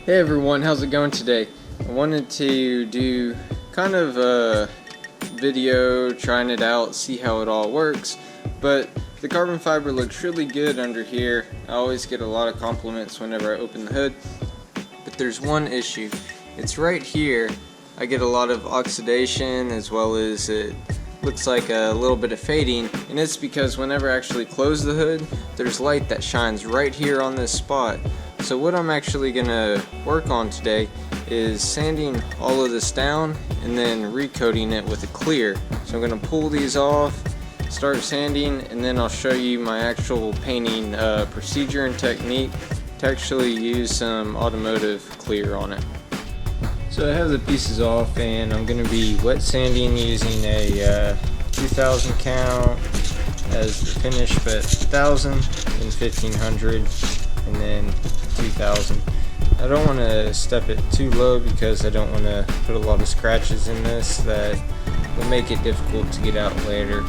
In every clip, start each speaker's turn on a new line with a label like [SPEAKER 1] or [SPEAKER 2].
[SPEAKER 1] Hey everyone, how's it going today? I wanted to do kind of a video trying it out, see how it all works, but the carbon fiber looks really good under here. I always get a lot of compliments whenever I open the hood, but there's one issue. It's right here. I get a lot of oxidation as well as it looks like a little bit of fading, and it's because whenever I actually close the hood, there's light that shines right here on this spot. So what I'm actually gonna work on today is sanding all of this down and then recoating it with a clear. So I'm gonna pull these off, start sanding, and then I'll show you my actual painting procedure and technique to actually use some automotive clear on it. So I have the pieces off and I'm going to be wet sanding using a 2000 count as the finish, but 1000 and 1500 and then 2000. I don't want to step it too low because I don't want to put a lot of scratches in this that will make it difficult to get out later.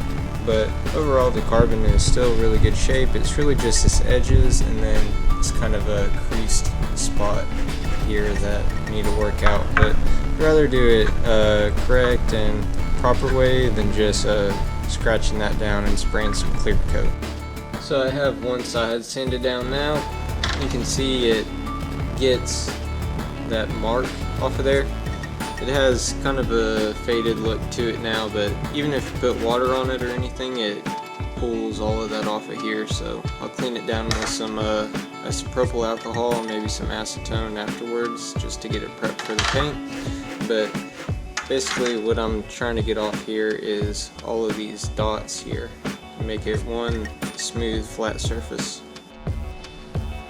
[SPEAKER 1] But overall the carbon is still really good shape. It's really just its edges and then it's kind of a creased spot here that I need to work out, but I'd rather do it correct and proper way than just scratching that down and spraying some clear coat. So I have one side sanded down now. You can see it gets that mark off of there. It has kind of a faded look to it now, but even if you put water on it or anything, it pulls all of that off of here. So I'll clean it down with some isopropyl alcohol and maybe some acetone afterwards just to get it prepped for the paint. But basically what I'm trying to get off here is all of these dots here to make it one smooth flat surface.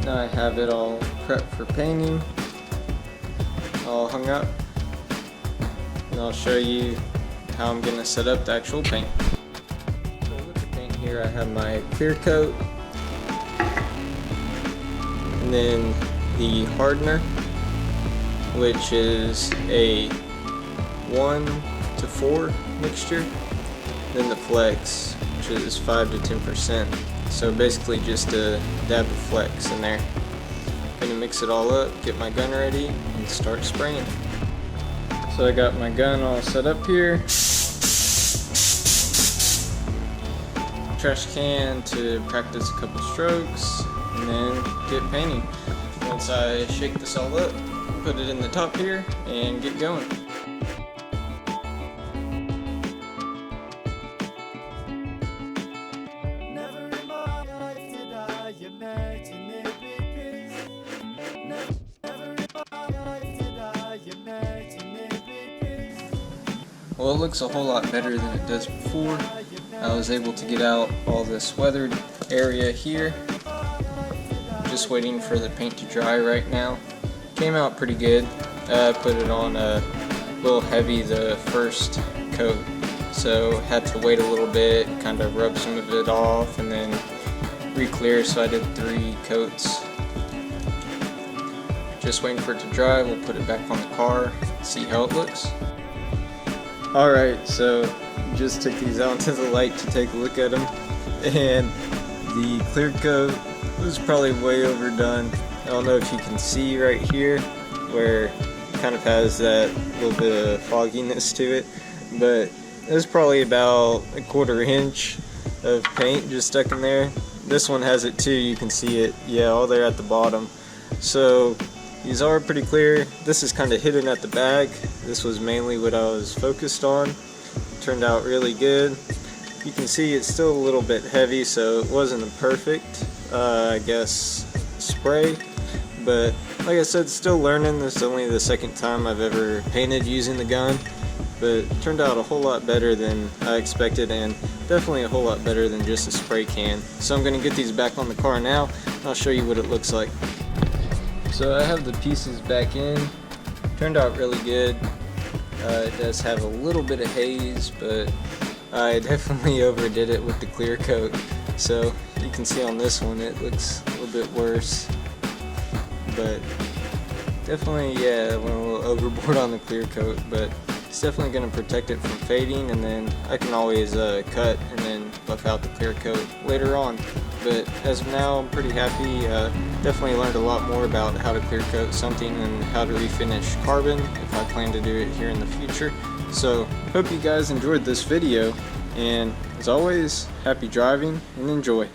[SPEAKER 1] Now I have it all prepped for painting, all hung up, and I'll show you how I'm going to set up the actual paint. So with the paint here I have my clear coat, and then the hardener, which is a 1:4 mixture, then the flex, which is 5 to 10%. So basically just a dab of flex in there. Gonna mix it all up, get my gun ready, and start spraying. So I got my gun all set up here. Trash can to practice a couple strokes, and then get painting. Once I shake this all up, put it in the top here, and get going. Well, it looks a whole lot better than it does before. I was able to get out all this weathered area here. Just waiting for the paint to dry right now. Came out pretty good. Put it on a little heavy the first coat, so had to wait a little bit, kind of rub some of it off, and then Reclear, so I did 3 coats. Just waiting for it to dry. We'll put it back on the car, see how it looks. Alright, so just took these out into the light to take a look at them, and the clear coat was probably way overdone. I don't know if you can see right here where it kind of has that little bit of fogginess to it, but it was probably about a 1/4 inch of paint just stuck in there. This one has it too, you can see it, yeah, all there at the bottom. So these are pretty clear. This is kind of hidden at the back. This was mainly what I was focused on. Turned out really good. You can see it's still a little bit heavy, so it wasn't a perfect, I guess, spray. But like I said, still learning. This is only the second time I've ever painted using the gun. But it turned out a whole lot better than I expected, and definitely a whole lot better than just a spray can. So I'm going to get these back on the car now, and I'll show you what it looks like. So I have the pieces back in. Turned out really good. It does have a little bit of haze, but I definitely overdid it with the clear coat. So you can see on this one it looks a little bit worse. But definitely, yeah, I went a little overboard on the clear coat, but it's definitely going to protect it from fading, and then I can always cut and then buff out the clear coat later on. But as of now, I'm pretty happy. Definitely learned a lot more about how to clear coat something and how to refinish carbon if I plan to do it here in the future. So hope you guys enjoyed this video, and as always, happy driving and enjoy.